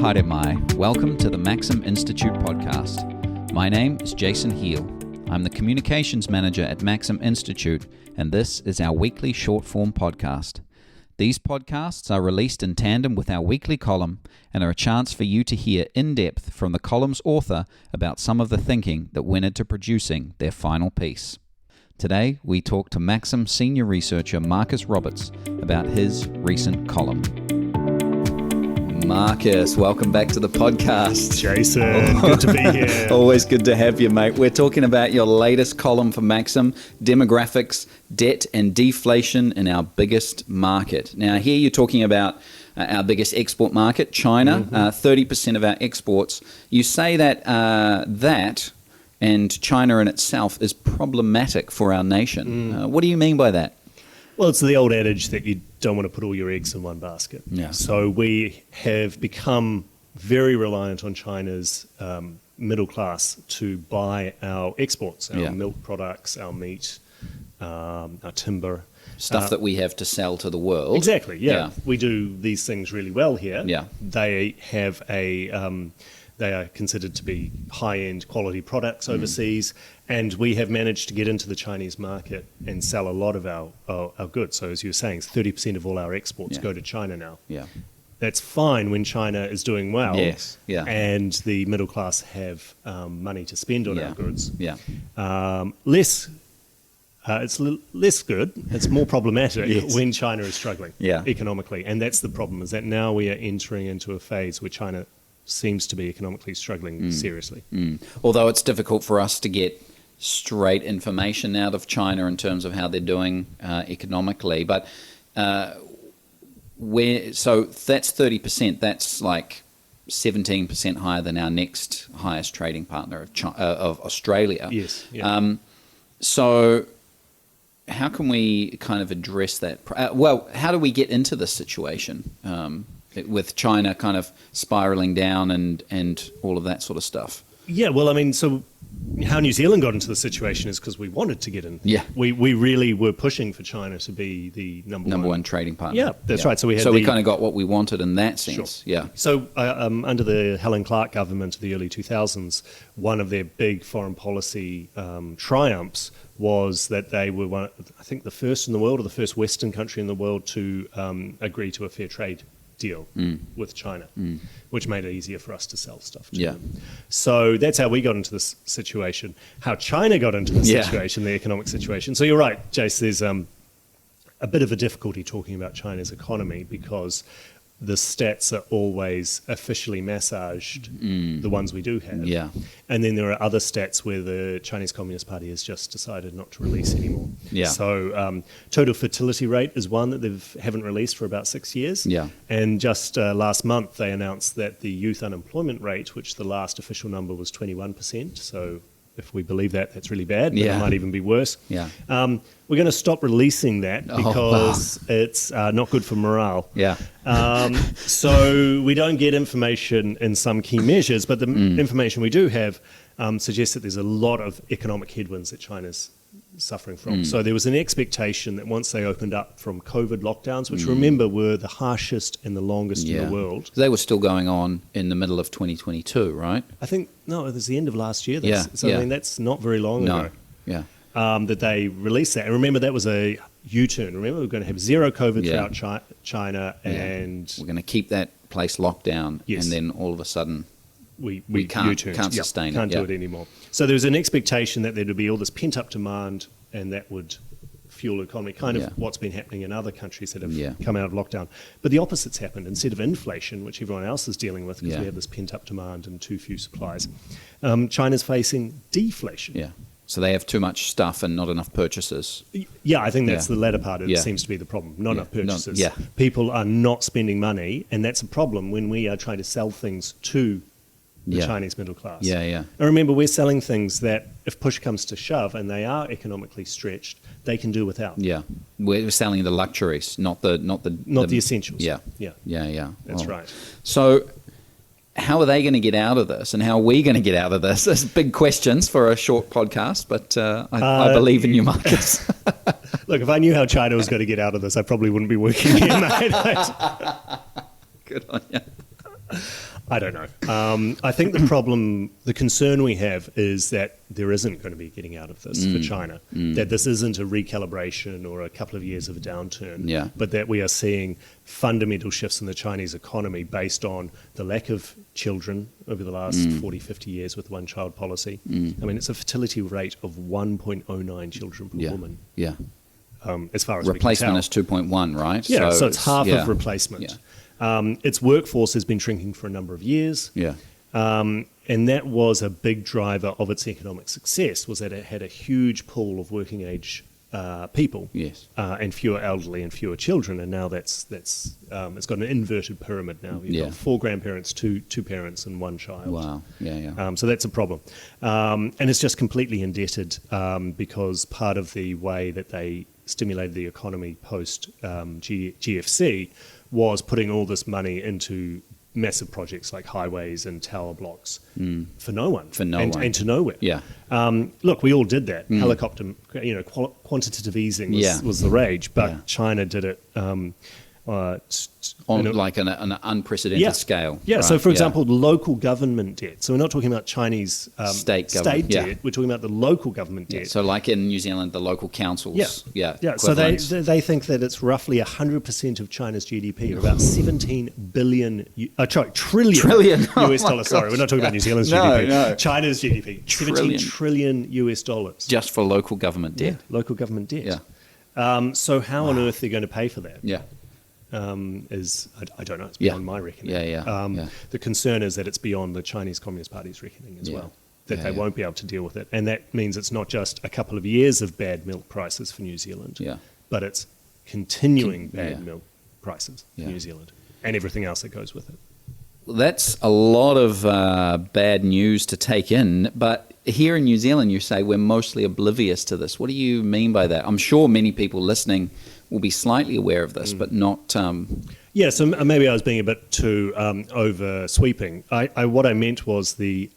haere mai. Welcome to the Maxim Institute podcast. My name is Jason Heal. I'm the Communications Manager at Maxim Institute, and this is our weekly short-form podcast. These podcasts are released in tandem with our weekly column and are a chance for you to hear in-depth from the column's author about some of the thinking that went into producing their final piece. Today, we talk to Maxim senior researcher Marcus Roberts about his recent column. Marcus, welcome back to the podcast. Jason, good to be here. Always good to have you, mate. We're talking about your latest column for Maxim, Demographics, Debt and Deflation in Our Biggest Market. Now, here you're talking about our biggest export market, China, 30% of our exports. You say that that and China in itself is problematic for our nation. What do you mean by that? Well, it's the old adage that you don't want to put all your eggs in one basket. Yeah. So we have become very reliant on China's middle class to buy our exports, our milk products, our meat, our timber. Stuff that we have to sell to the world. Exactly, yeah. We do these things really well here. Yeah. They have they are considered to be high-end quality products overseas, and we have managed to get into the Chinese market and sell a lot of our goods. So as you were saying, 30% of all our exports go to China now. Yeah. That's fine when China is doing well, and the middle class have money to spend on our goods. Yeah. It's less good. It's more problematic when China is struggling economically, and that's the problem. Is that now we are entering into a phase where China seems to be economically struggling seriously. Although it's difficult for us to get straight information out of China in terms of how they're doing economically. But so that's 30%. That's like 17% higher than our next highest trading partner of Australia. Yes. Yeah. So how can we kind of address that? How do we get into this situation? With China kind of spiraling down and all of that sort of stuff. Yeah, well, I mean, so how New Zealand got into the situation is because we wanted to get in. Yeah. We really were pushing for China to be the number one trading partner. Yeah, that's right. So we kind of got what we wanted in that sense. Sure. Yeah. So under the Helen Clark government of the early 2000s, one of their big foreign policy triumphs was that they were I think the first in the world, or the first Western country in the world to agree to a fair trade deal with China, which made it easier for us to sell stuff to them. So that's how we got into this situation. How China got into the situation, the economic situation. So you're right, Jace, there's a bit of a difficulty talking about China's economy because the stats are always officially massaged, the ones we do have. Yeah. And then there are other stats where the Chinese Communist Party has just decided not to release anymore. Yeah. So total fertility rate is one that they haven't released for about 6 years. Yeah. And just last month they announced that the youth unemployment rate, which the last official number was 21%, so if we believe that, that's really bad. But it might even be worse. Yeah. We're going to stop releasing that because it's not good for morale. Yeah. So we don't get information in some key measures, but the information we do have suggests that there's a lot of economic headwinds that China's suffering from. So there was an expectation that once they opened up from COVID lockdowns, which remember were the harshest and the longest in the world. They were still going on in the middle of 2022, right? I think, no, it was the end of last year. So I mean, that's not very long ago. Yeah. That they released that. And remember, that was a U-turn. Remember, we're going to have zero COVID throughout China, and we're going to keep that place locked down, and then all of a sudden we can't sustain it. Can't do it anymore. So there was an expectation that there would be all this pent-up demand, and that would fuel the economy, kind of what's been happening in other countries that have come out of lockdown. But the opposite's happened. Instead of inflation, which everyone else is dealing with because we have this pent-up demand and too few supplies, China's facing deflation. Yeah. So they have too much stuff and not enough purchases. Yeah, I think that's the latter part. It seems to be the problem. Not enough purchases. People are not spending money, and that's a problem when we are trying to sell things to the Chinese middle class. And remember, we're selling things that if push comes to shove and they are economically stretched, they can do without. Yeah. We're selling the luxuries, not the essentials. Yeah. That's right. So how are they going to get out of this, and how are we going to get out of this? There's big questions for a short podcast, but I believe in you, Marcus. Look, if I knew how China was going to get out of this, I probably wouldn't be working here, mate. Good on you. I don't know. I think the concern we have is that there isn't going to be getting out of this for China, that this isn't a recalibration or a couple of years of a downturn, but that we are seeing fundamental shifts in the Chinese economy based on the lack of children over the last 40, 50 years with one-child policy. I mean, it's a fertility rate of 1.09 children per woman. Yeah. As far as replacement we can tell. is 2.1, right? Yeah, so it's half of replacement. Its workforce has been shrinking for a number of years. And that was a big driver of its economic success, was that it had a huge pool of working age people, and fewer elderly and fewer children. And now it's got an inverted pyramid now. You've got 4 grandparents, two parents, and 1 child. Wow. So that's a problem. And it's just completely indebted because part of the way that they stimulated the economy post GFC was putting all this money into massive projects like highways and tower blocks for no one. And to nowhere. Look, we all did that. Helicopter, quantitative easing was the rage, but China did it on an unprecedented scale. Right? So, for example, local government debt. So we're not talking about Chinese state debt. We're talking about the local government debt. So like in New Zealand, the local councils. So they think that it's roughly 100% of China's GDP, or about 17 billion, trillion US dollars. Sorry, we're not talking about New Zealand's GDP. No. China's GDP, 17 trillion US dollars. Just for local government debt. Local government debt. So how on earth are they going to pay for that? I don't know. It's beyond my reckoning. The concern is that it's beyond the Chinese Communist Party's reckoning as well, that they won't be able to deal with it. And that means it's not just a couple of years of bad milk prices for New Zealand, but it's continuing bad milk prices for New Zealand and everything else that goes with it. Well, that's a lot of bad news to take in, but here in New Zealand, you say we're mostly oblivious to this. What do you mean by that? I'm sure many people listening will be slightly aware of this, but not... so maybe I was being a bit too over-sweeping. What I meant was the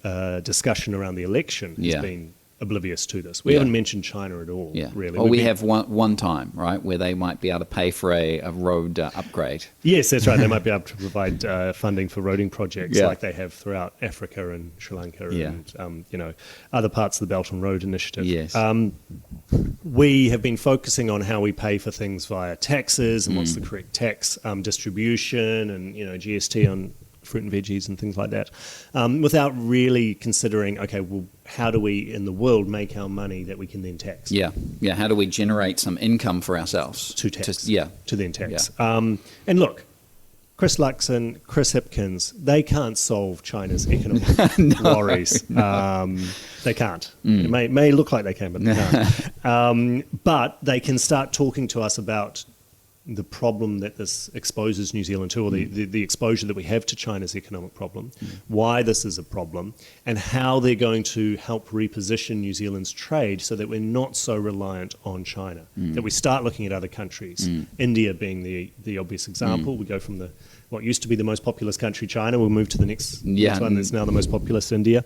discussion around the election has been oblivious to this. We haven't mentioned China at all, really. Well, we have one time, right, where they might be able to pay for a road upgrade. Yes, that's right. They might be able to provide funding for roading projects like they have throughout Africa and Sri Lanka and other parts of the Belt and Road Initiative. We have been focusing on how we pay for things via taxes and what's the correct tax distribution and GST on fruit and veggies and things like that, without really considering, okay, well, how do we in the world make our money that we can then tax? How do we generate some income for ourselves? To tax. To then tax. And look, Chris Luxon, Chris Hipkins, they can't solve China's economic worries. They can't. It may look like they can, but they can't. But they can start talking to us about the problem that this exposes New Zealand to, or the exposure that we have to China's economic problem, why this is a problem, and how they're going to help reposition New Zealand's trade so that we're not so reliant on China, that we start looking at other countries, India being the obvious example. We go from what used to be the most populous country, China, we'll move to the next one that's now the most populous, India.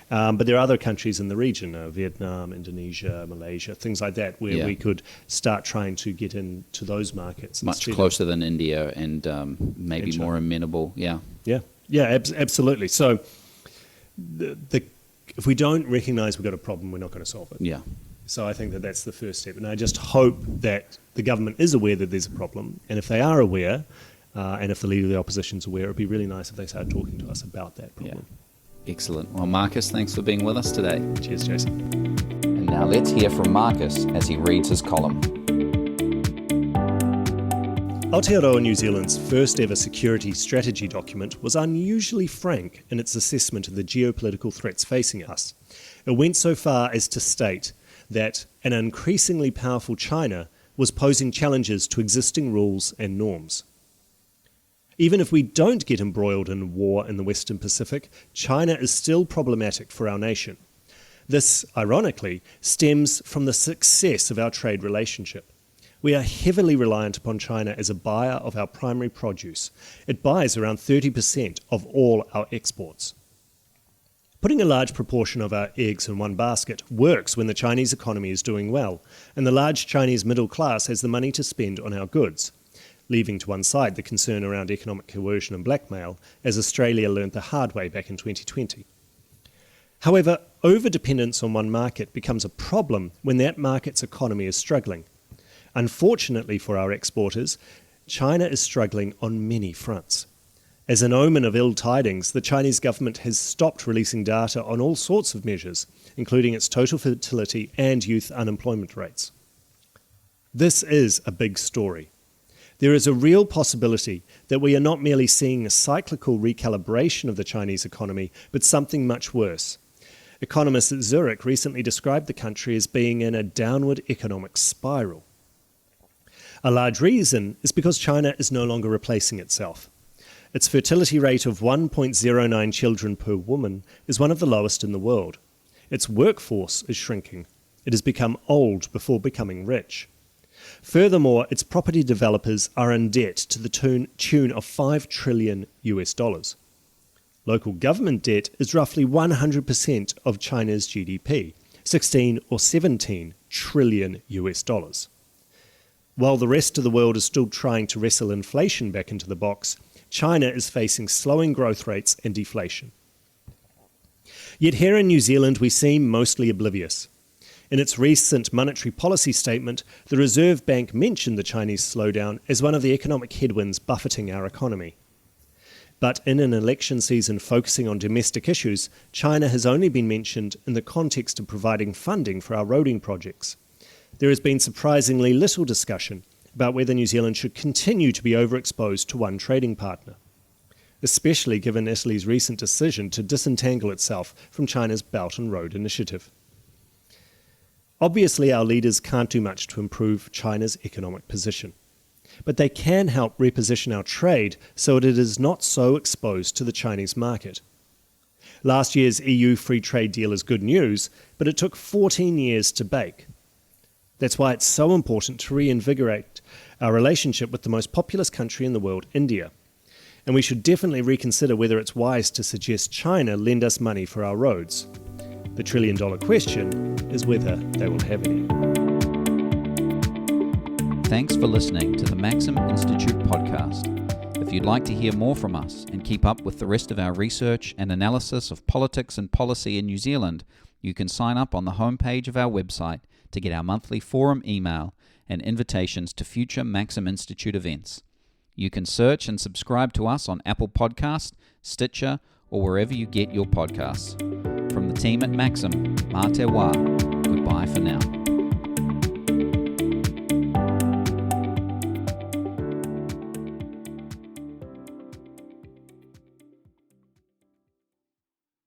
But there are other countries in the region, Vietnam, Indonesia, Malaysia, things like that, where we could start trying to get into those markets. Much closer than India and maybe and more amenable. Absolutely. So if we don't recognize we've got a problem, we're not going to solve it. So I think that's the first step. And I just hope that the government is aware that there's a problem. And if they are aware, and if the leader of the opposition is aware, it would be really nice if they started talking to us about that problem. Excellent. Well, Marcus, thanks for being with us today. Cheers, Jason. And now let's hear from Marcus as he reads his column. Aotearoa New Zealand's first ever security strategy document was unusually frank in its assessment of the geopolitical threats facing us. It went so far as to state that an increasingly powerful China was posing challenges to existing rules and norms. Even if we don't get embroiled in war in the Western Pacific, China is still problematic for our nation. This, ironically, stems from the success of our trade relationship. We are heavily reliant upon China as a buyer of our primary produce. It buys around 30% of all our exports. Putting a large proportion of our eggs in one basket works when the Chinese economy is doing well, and the large Chinese middle class has the money to spend on our goods. leaving to one side the concern around economic coercion and blackmail, as Australia learned the hard way back in 2020. However, over-dependence on one market becomes a problem when that market's economy is struggling. Unfortunately for our exporters, China is struggling on many fronts. As an omen of ill tidings, the Chinese government has stopped releasing data on all sorts of measures, including its total fertility and youth unemployment rates. This is a big story. There is a real possibility that we are not merely seeing a cyclical recalibration of the Chinese economy, but something much worse. Economists at Zurich recently described the country as being in a downward economic spiral. A large reason is because China is no longer replacing itself. Its fertility rate of 1.09 children per woman is one of the lowest in the world. Its workforce is shrinking. It has become old before becoming rich. Furthermore, its property developers are in debt to the tune of $5 trillion. Local government debt is roughly 100% of China's GDP, 16 or 17 trillion $. While the rest of the world is still trying to wrestle inflation back into the box, China is facing slowing growth rates and deflation. Yet here in New Zealand we seem mostly oblivious. In its recent monetary policy statement, the Reserve Bank mentioned the Chinese slowdown as one of the economic headwinds buffeting our economy. But in an election season focusing on domestic issues, China has only been mentioned in the context of providing funding for our roading projects. There has been surprisingly little discussion about whether New Zealand should continue to be overexposed to one trading partner, especially given Italy's recent decision to disentangle itself from China's Belt and Road Initiative. Obviously, our leaders can't do much to improve China's economic position, but they can help reposition our trade so that it is not so exposed to the Chinese market. Last year's EU free trade deal is good news, but it took 14 years to bake. That's why it's so important to reinvigorate our relationship with the most populous country in the world, India. And we should definitely reconsider whether it's wise to suggest China lend us money for our roads. The trillion-dollar question is whether they will have any. Thanks for listening to the Maxim Institute podcast. If you'd like to hear more from us and keep up with the rest of our research and analysis of politics and policy in New Zealand, you can sign up on the homepage of our website to get our monthly forum email and invitations to future Maxim Institute events. You can search and subscribe to us on Apple Podcasts, Stitcher, or wherever you get your podcasts. From the team at Maxim, Mā te wā, goodbye for now.